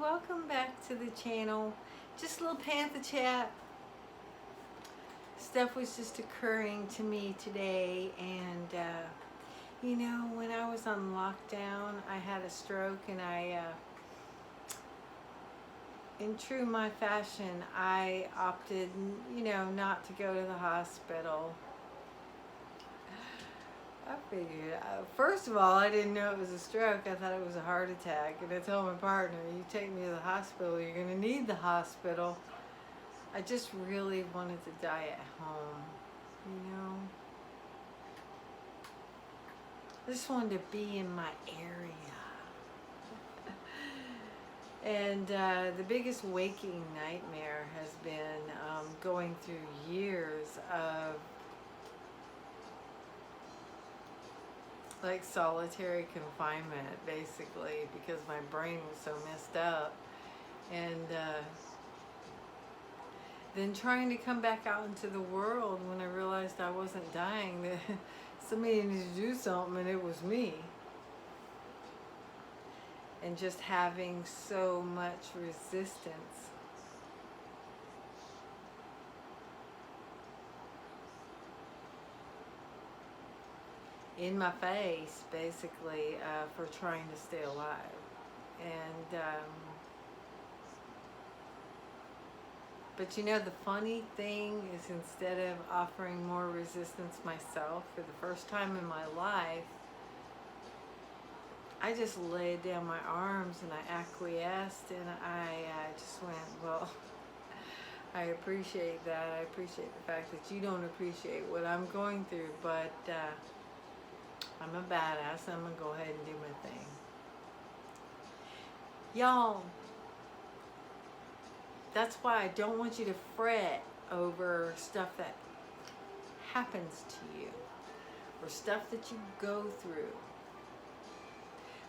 welcome back to the channel. Just a little Pantha chat. Stuff was just occurring to me today, and you know, when I was on lockdown, I had a stroke, and in true my fashion, I opted, you know, not to go to the hospital. I figured, first of all, I didn't know it was a stroke. I thought it was a heart attack. And I told my partner, you take me to the hospital, you're going to need the hospital. I just really wanted to die at home, you know. I just wanted to be in my area. And the biggest waking nightmare has been going through years of like solitary confinement, basically, because my brain was so messed up, and then trying to come back out into the world when I realized I wasn't dying, that somebody needed to do something, and it was me. And just having so much resistance. In my face, basically, for trying to stay alive. And but you know, the funny thing is, instead of offering more resistance myself, for the first time in my life, I just laid down my arms and I acquiesced, and I just went, well, I appreciate that. I appreciate the fact that you don't appreciate what I'm going through, but I'm a badass. I'm going to go ahead and do my thing. Y'all, that's why I don't want you to fret over stuff that happens to you or stuff that you go through.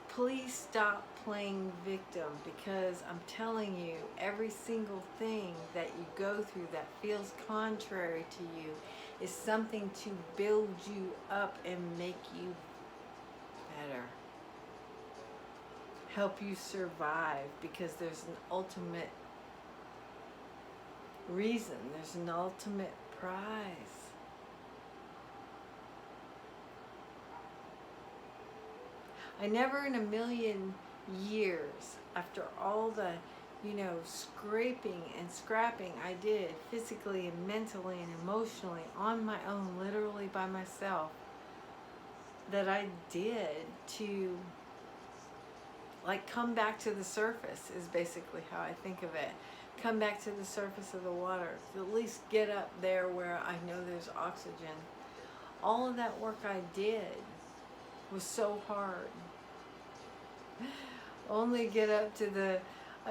Please stop playing victim, because I'm telling you, every single thing that you go through that feels contrary to you is something to build you up and make you better. Help you survive, because there's an ultimate reason, there's an ultimate prize. I never in a million years, after all the, you know, scraping and scrapping I did physically and mentally and emotionally on my own, literally by myself, that I did to like come back to the surface, is basically how I think of it. Come back to the surface of the water, at least get up there where I know there's oxygen. All of that work I did was so hard. Only I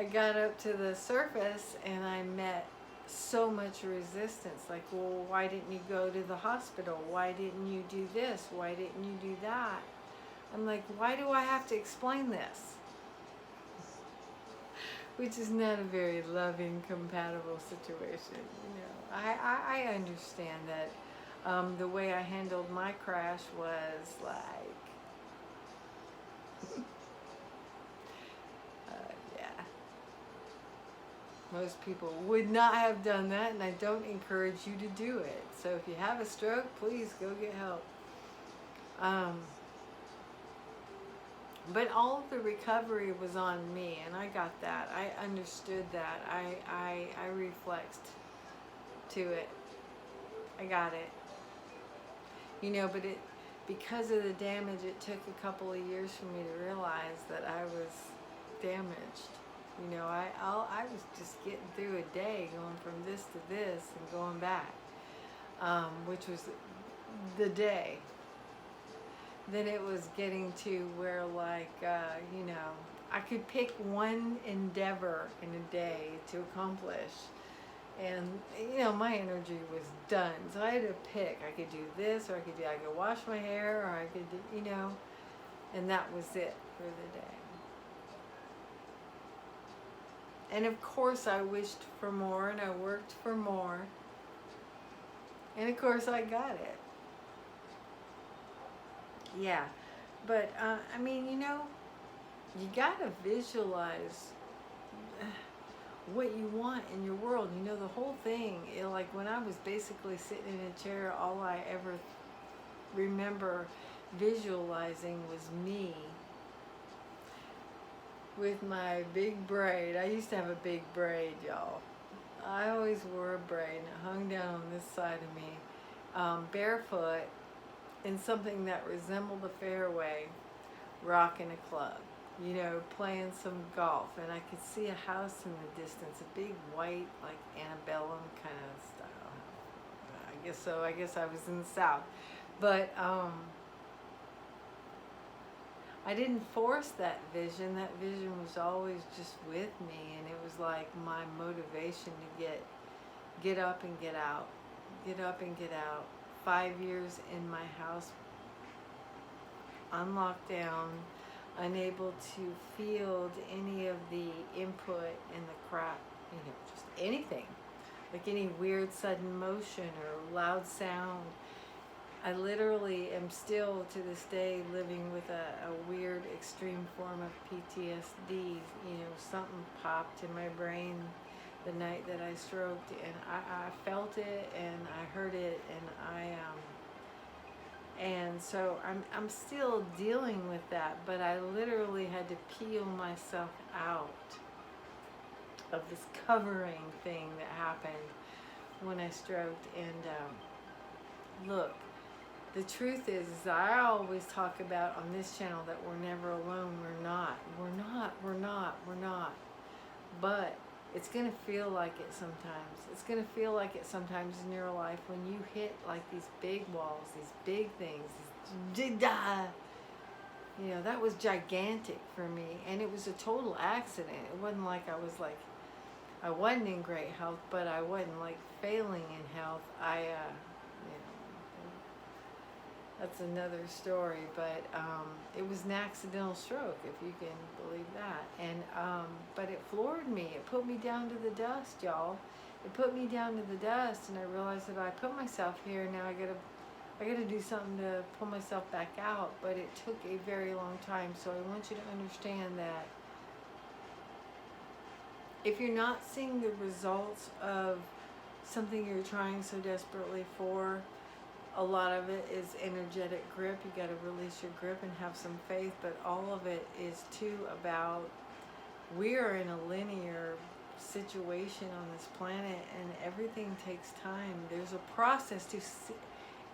got up to the surface, and I met so much resistance. Like, well, why didn't you go to the hospital? Why didn't you do this? Why didn't you do that? I'm like, why do I have to explain this? Which is not a very loving, compatible situation. You know, I understand that the way I handled my crash was like, most people would not have done that, and I don't encourage you to do it. So if you have a stroke, please go get help. But all of the recovery was on me, and I got that. I understood that. I reflexed to it. I got it. You know, but because of the damage, it took a couple of years for me to realize that I was damaged. You know, I was just getting through a day, going from this to this and going back, which was the day. Then it was getting to where, like, you know, I could pick one endeavor in a day to accomplish. And, you know, my energy was done. So I had to pick. I could do this, or I could wash my hair, or I could do, you know, and that was it for the day. And of course I wished for more, and I worked for more. And of course I got it. Yeah. But, I mean, you know, you gotta visualize what you want in your world. You know, the whole thing, like when I was basically sitting in a chair, all I ever remember visualizing was me with my big braid. I used to have a big braid, y'all. I always wore a braid, and it hung down on this side of me, barefoot, in something that resembled a fairway, rocking a club, you know, playing some golf. And I could see a house in the distance, a big white, like antebellum kind of style. I guess so. I guess I was in the South. But I didn't force that vision. That vision was always just with me, and it was like my motivation to get up and get out. Get up and get out. 5 years in my house, on lockdown, unable to field any of the input and the crap, you know, just anything, like any weird sudden motion or loud sound. I literally am still to this day living with a weird extreme form of PTSD. You know, something popped in my brain the night that I stroked, and I felt it and I heard it, and so I'm still dealing with that, but I literally had to peel myself out of this covering thing that happened when I stroked. And look, the truth is I always talk about on this channel that we're never alone. We're not. But it's going to feel like it sometimes. It's going to feel like it sometimes in your life when you hit like these big walls, these big things. You know, that was gigantic for me. And it was a total accident. It wasn't like I wasn't in great health, but I wasn't like failing in health. You know, that's another story, but it was an accidental stroke, if you can believe that. And but it floored me. It put me down to the dust, y'all. It put me down to the dust, and I realized that I put myself here. Now I gotta do something to pull myself back out. But it took a very long time. So I want you to understand that if you're not seeing the results of something you're trying so desperately for, a lot of it is energetic grip. You got to release your grip and have some faith, but all of it is too about, we are in a linear situation on this planet, and everything takes time. There's a process to see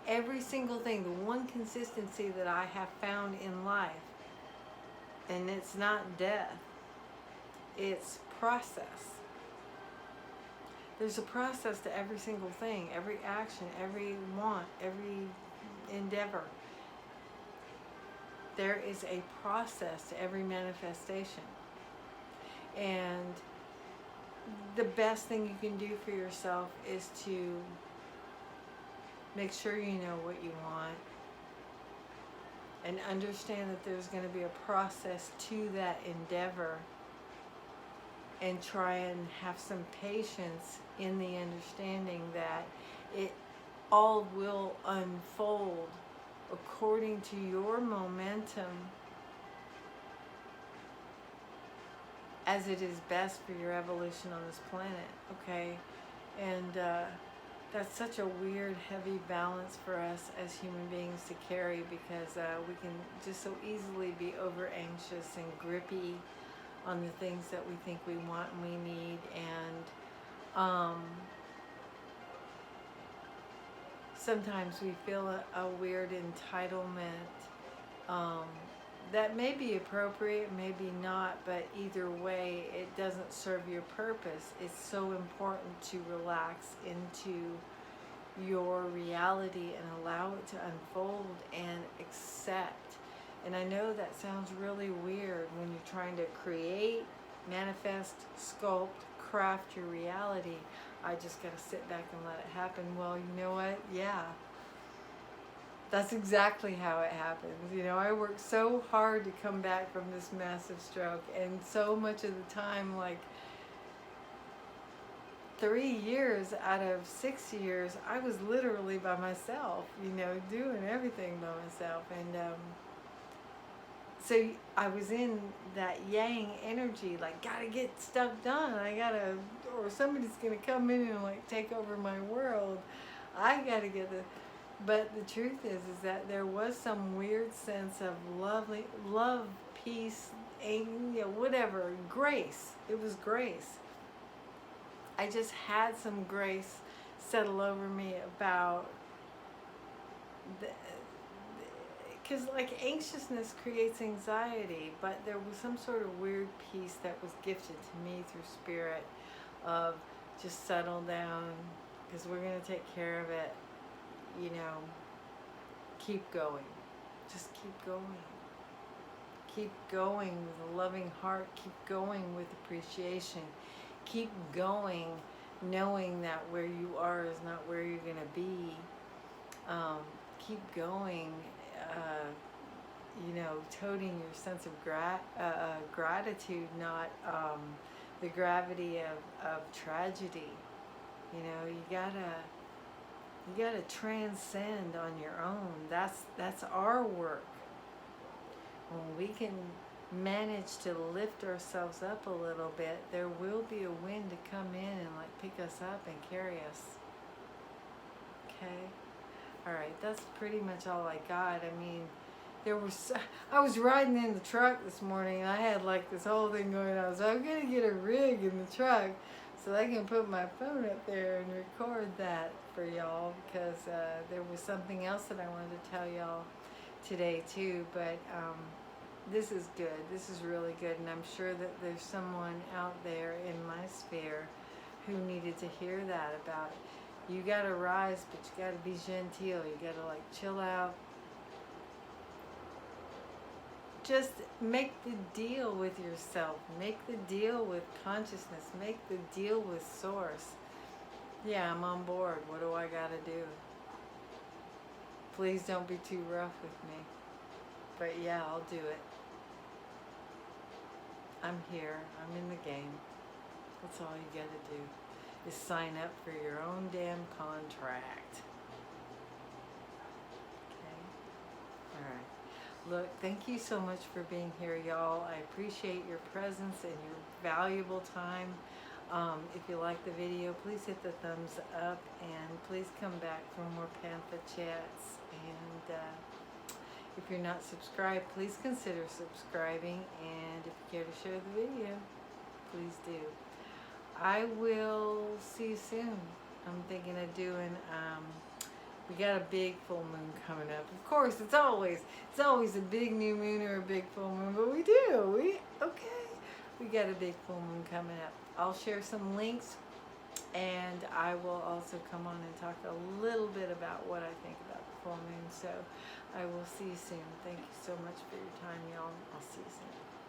every single thing. The one consistency that I have found in life, and it's not death, it's process. There's a process to every single thing, every action, every want, every endeavor. There is a process to every manifestation. And the best thing you can do for yourself is to make sure you know what you want and understand that there's going to be a process to that endeavor, and try and have some patience in the understanding that it all will unfold according to your momentum as it is best for your evolution on this planet, okay? And that's such a weird, heavy balance for us as human beings to carry, because we can just so easily be over anxious and grippy on the things that we think we want and we need, and sometimes we feel a weird entitlement that may be appropriate, maybe not, but either way, it doesn't serve your purpose. It's so important to relax into your reality and allow it to unfold and accept. And I know that sounds really weird when you're trying to create, manifest, sculpt, craft your reality. I just got to sit back and let it happen. Well, you know what? Yeah. That's exactly how it happens. You know, I worked so hard to come back from this massive stroke, and so much of the time, like 3 years out of 6 years, I was literally by myself, you know, doing everything by myself. And So I was in that yang energy, like gotta get stuff done. I gotta, or somebody's gonna come in and like take over my world. I gotta get the. But the truth is that there was some weird sense of love, peace, and, you know, whatever, grace. It was grace. I just had some grace settle over me about the, because like anxiousness creates anxiety, but there was some sort of weird peace that was gifted to me through spirit of just settle down because we're going to take care of it, you know, keep going, just keep going, keep going with a loving heart, keep going with appreciation, keep going knowing that where you are is not where you're going to be. Keep going, you know, toting your sense of gratitude, not the gravity of tragedy. You know, you gotta transcend on your own. That's our work. When we can manage to lift ourselves up a little bit, there will be a wind to come in and like pick us up and carry us. Okay? Alright, that's pretty much all I got. I mean, I was riding in the truck this morning and I had like this whole thing going on. So I'm going to get a rig in the truck so I can put my phone up there and record that for y'all, because there was something else that I wanted to tell y'all today too. But this is good. This is really good, and I'm sure that there's someone out there in my sphere who needed to hear that about it. You gotta rise, but you gotta be genteel. You gotta like chill out. Just make the deal with yourself. Make the deal with consciousness. Make the deal with source. Yeah, I'm on board. What do I gotta do? Please don't be too rough with me. But yeah, I'll do it. I'm here. I'm in the game. That's all you gotta do, is sign up for your own damn contract. Okay? Alright. Look, thank you so much for being here, y'all. I appreciate your presence and your valuable time. If you like the video, please hit the thumbs up, and please come back for more Pantha chats. And if you're not subscribed, please consider subscribing. And if you care to share the video, please do. I will see you soon. I'm thinking of doing, we got a big full moon coming up. Of course, it's always a big new moon or a big full moon, but we got a big full moon coming up. I'll share some links, and I will also come on and talk a little bit about what I think about the full moon. So I will see you soon. Thank you so much for your time, y'all. I'll see you soon.